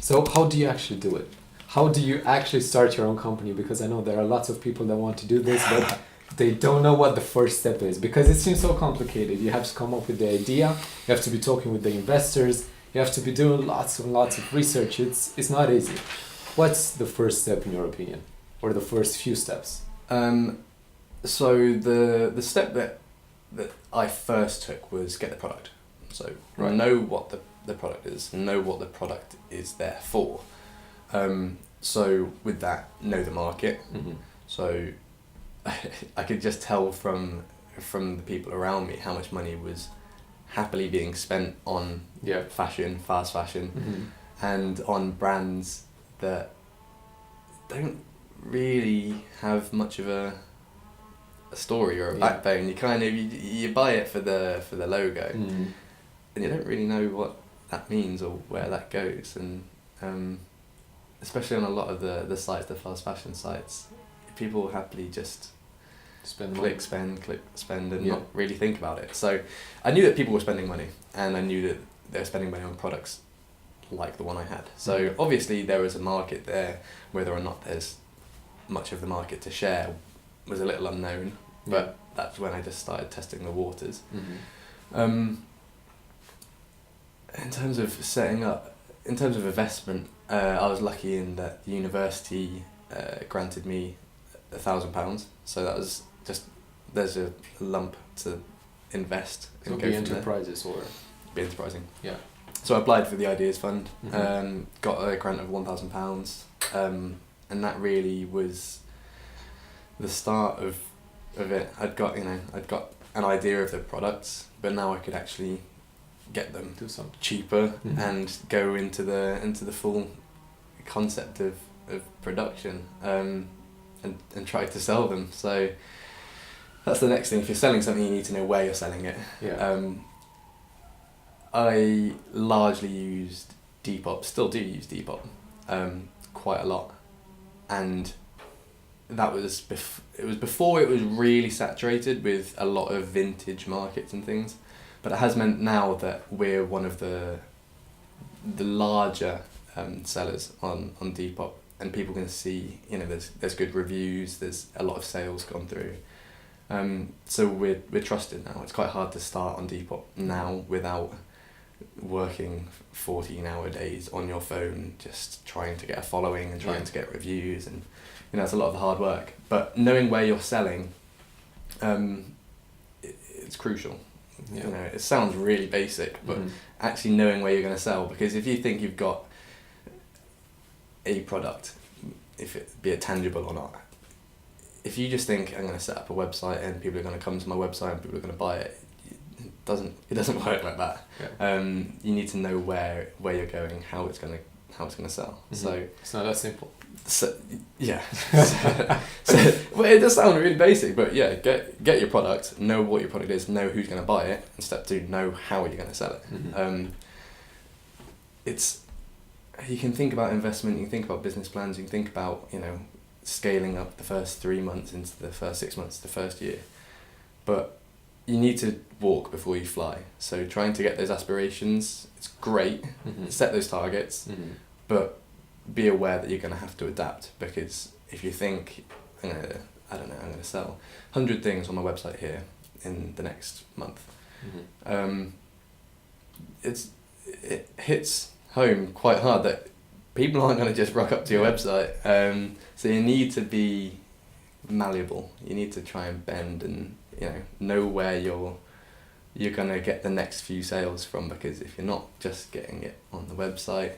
So how do you actually do it? How do you actually start your own company? Because I know there are lots of people that want to do this, but they don't know what the first step is because it seems so complicated. You have to come up with the idea, you have to be talking with the investors, you have to be doing lots and lots of research. It's not easy. What's the first step in your opinion? Or the first few steps? So the step that I first took was get the product. So know what the product is, know what the product is there for. So with that, know the market. Mm-hmm. So I could just tell from the people around me how much money was happily being spent on fashion, fast fashion, Mm-hmm. and on brands that don't really have much of a story or a backbone. You kind of you buy it for the logo, Mm-hmm. and you don't really know what that means or where that goes. And especially on a lot of the sites, the fast fashion sites, people happily just click spend, and not really think about it. So I knew that people were spending money, and I knew that they were spending money on products like the one I had. So obviously there was a market there. Whether or not there's much of the market to share was a little unknown, but that's when I just started testing the waters. Mm-hmm. In terms of setting up, in terms of investment, I was lucky in that the university granted me £1,000, so that was just, there's a lump to invest. So be enterprises or? Be enterprising. Yeah. So I applied for the Ideas Fund, Mm-hmm. got a grant of £1,000, and that really was the start of it. I'd got an idea of the products, but now I could actually get them cheaper and go into the full concept of production, and try to sell them. So that's the next thing. If you're selling something, you need to know where you're selling it. I largely used Depop, still do use Depop, quite a lot, and that was before it was really saturated with a lot of vintage markets and things, but it has meant now that we're one of the larger sellers on Depop, and people can see, there's good reviews, there's a lot of sales gone through, so we're trusted now. It's quite hard to start on Depop now without working 14-hour days on your phone, just trying to get a following and trying to get reviews, and it's a lot of hard work. But knowing where you're selling, it's crucial. It sounds really basic, but actually knowing where you're going to sell, because if you think you've got a product, if it be it tangible or not, if you just think I'm going to set up a website and people are going to come to my website and people are going to buy it, it doesn't work like that. You need to know where you're going, how it's going to sell. So it's not that simple. So well, it does sound really basic, but get your product, know what your product is, know who's going to buy it, and step 2, know how you're going to sell it. You can think about investment, you can think about business plans, you can think about scaling up the first 3 months into the first 6 months, the first year, but you need to walk before you fly. So trying to get those aspirations, it's great, set those targets, but be aware that you're going to have to adapt, because if you think, I'm going to sell 100 things on my website here in the next month, it hits home quite hard that people aren't going to just rock up to your website. So you need to be malleable. You need to try and bend and know where you're going to get the next few sales from, because if you're not just getting it on the website,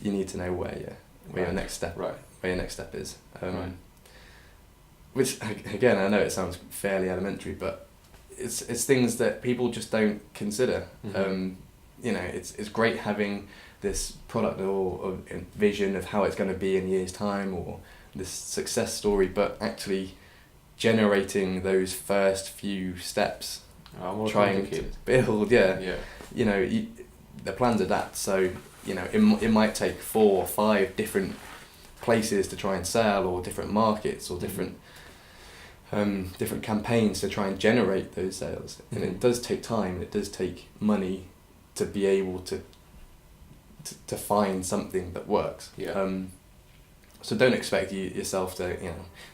you need to know where your next step is. Which again, I know it sounds fairly elementary, but it's things that people just don't consider. It's great having this product or vision of how it's going to be in years' time, or this success story, but actually generating those first few steps, trying to build, the plans adapt. So it might take 4 or 5 different places to try and sell, or different markets, or different campaigns to try and generate those sales, and it does take time, and it does take money to be able to to find something that works. Yeah. So don't expect yourself to,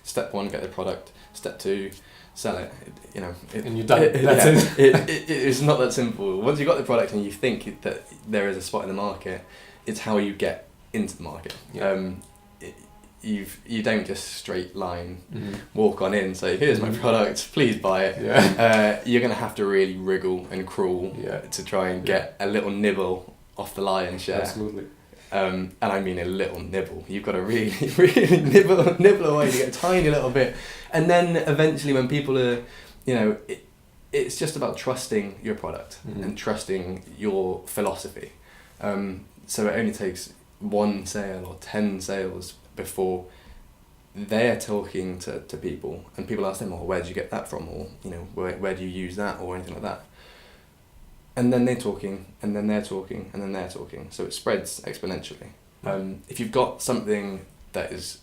step one, get the product, step two, sell it. And you're done. That's it. It's not that simple. Once you've got the product and you think that there is a spot in the market, it's how you get into the market. Yeah. You don't just straight line Mm-hmm. walk on in, say, here's my product, please buy it. Yeah. You're going to have to really wriggle and crawl to try and get a little nibble off the lion's share. Absolutely. And I mean a little nibble. You've got to really, really nibble away to get a tiny little bit. And then eventually when people are, it's just about trusting your product and trusting your philosophy. So it only takes 1 sale or 10 sales before they're talking to people, and people ask them, where did you get that from? Or, where do you use that? Or anything like that. And then they're talking, and then they're talking, and then they're talking. So it spreads exponentially. If you've got something that is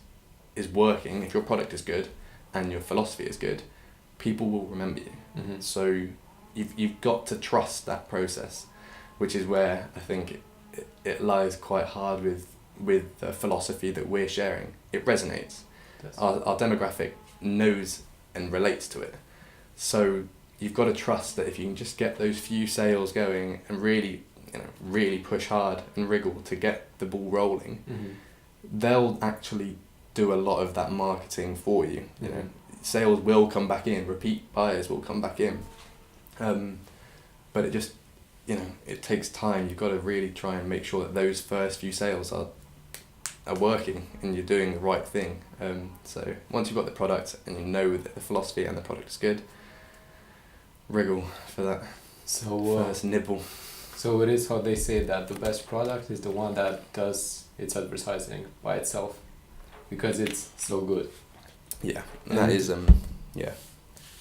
working, if your product is good and your philosophy is good, people will remember you. Mm-hmm. So you've got to trust that process, which is where I think it lies quite hard with the philosophy that we're sharing. It resonates. Our demographic knows and relates to it. So you've got to trust that if you can just get those few sales going and really, really push hard and wriggle to get the ball rolling, they'll actually do a lot of that marketing for you. Sales will come back in, repeat buyers will come back in. But it just, it takes time. You've got to really try and make sure that those first few sales are working and you're doing the right thing. So once you've got the product and you know that the philosophy and the product is good, wriggle for that first nibble. So it is how they say that the best product is the one that does its advertising by itself, because it's so good. Yeah, and that is yeah.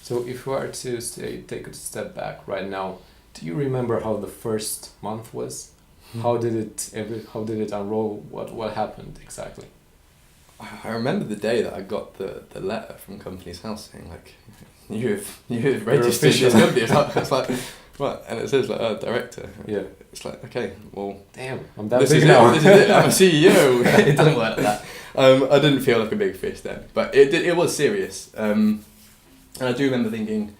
So if you are to take a step back right now, do you remember how the first month was? How did it unroll? What happened exactly? I remember the day that I got the letter from Company's House saying, like, you've registered this company. It's like, what? And it says, like, director. Yeah. It's like, okay, well, damn, I'm that this big is now. This is it. I'm a CEO. It doesn't work like that. I didn't feel like a big fish then, but it was serious. And I do remember thinking,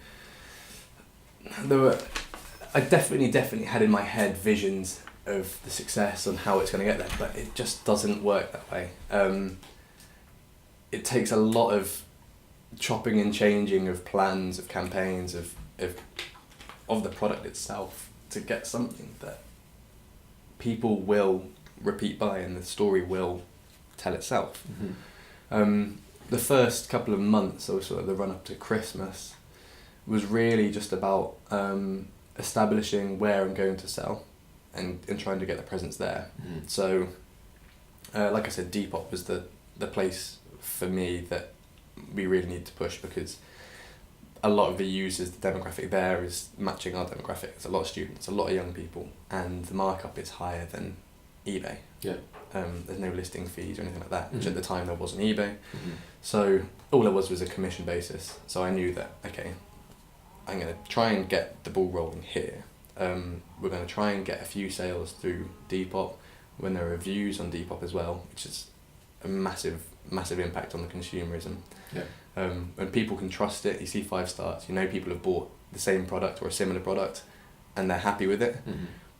I definitely had in my head visions of the success and how it's going to get there, but it just doesn't work that way. It takes a lot of chopping and changing of plans, of campaigns, of the product itself to get something that people will repeat buy and the story will tell itself. The first couple of months, or sort of the run up to Christmas, was really just about establishing where I'm going to sell and trying to get the presence there. So like I said, Depop was the place for me that we really need to push, because a lot of the users, the demographic there is matching our demographic. It's a lot of students, a lot of young people, and the markup is higher than eBay. Yeah. There's no listing fees or anything like that, which at the time there wasn't eBay. So all there was a commission basis. So I knew that, okay, I'm going to try and get the ball rolling here. We're going to try and get a few sales through Depop when there are reviews on Depop as well, which is a massive impact on the consumerism. Yeah. When people can trust it, you see 5 stars, people have bought the same product or a similar product and they're happy with it.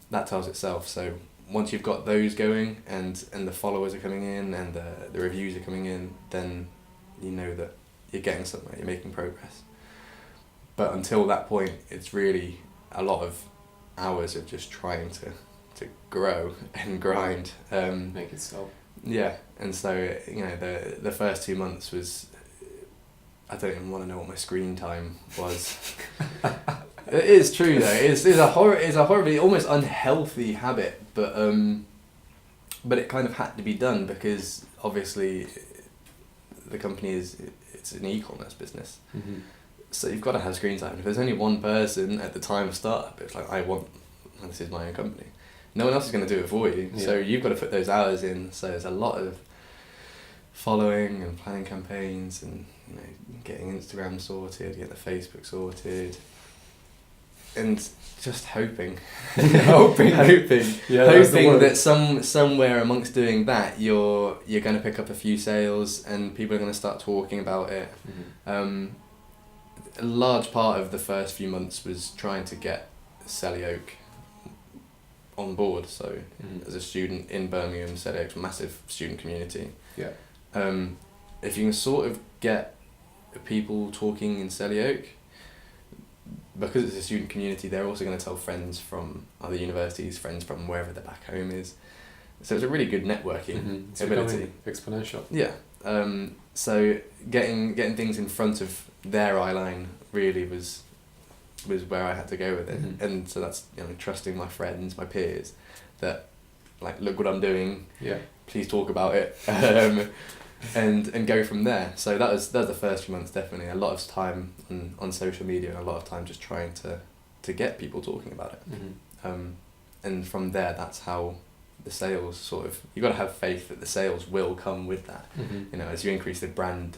That tells itself. So once you've got those going and the followers are coming in and the reviews are coming in, then you know that you're getting somewhere, you're making progress. But until that point, it's really a lot of hours of just trying to grow and grind. Make it so. Yeah, and so the first 2 months was, I don't even want to know what my screen time was. It is true though. It's a horribly, almost unhealthy habit, but it kind of had to be done because obviously the company it's an e-commerce business. So you've got to have screen time. If there's only one person at the time of startup, it's like, this is my own company. No one else is going to do it for you. Yeah. So you've got to put those hours in. So there's a lot of following and planning campaigns and getting Instagram sorted, getting the Facebook sorted. and just hoping, hoping, yeah, that's the hoping word. that somewhere amongst doing that, you're going to pick up a few sales, and people are going to start talking about it. Mhm. A large part of the first few months was trying to get Selly Oak on board. So, Mhm. as a student in Birmingham, Selly Oak's a massive student community. Yeah. If you can sort of get people talking in Selly Oak, because it's a student community, they're also going to tell friends from other universities, friends from wherever their back home is. So it's a really good networking Mhm. It's ability. becoming exponential. Yeah. So getting things in front of their eye line really was where I had to go with it. Mhm. And so that's, you know, trusting my friends, my peers, that, like, look what I'm doing, Yeah. please talk about it, and go from there. So that was the first few months, definitely a lot of time on social media, and a lot of time just trying to get people talking about it. Mhm. And from there, that's how the sales sort of, you've got to have faith that the sales will come with that. Mhm. You know, as you increase the brand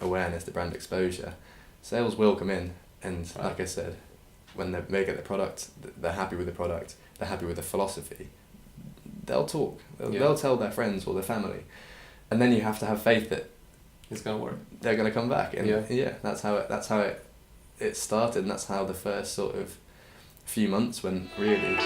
awareness, the brand exposure, sales will come in. And Right. like I said, when they get the product, they're happy with the product, they're happy with the philosophy, they'll talk, they'll tell their friends or their family. And then you have to have faith that It's gonna work. they're going to come back. And Yeah. that's how it started, and that's how the first sort of few months went, really.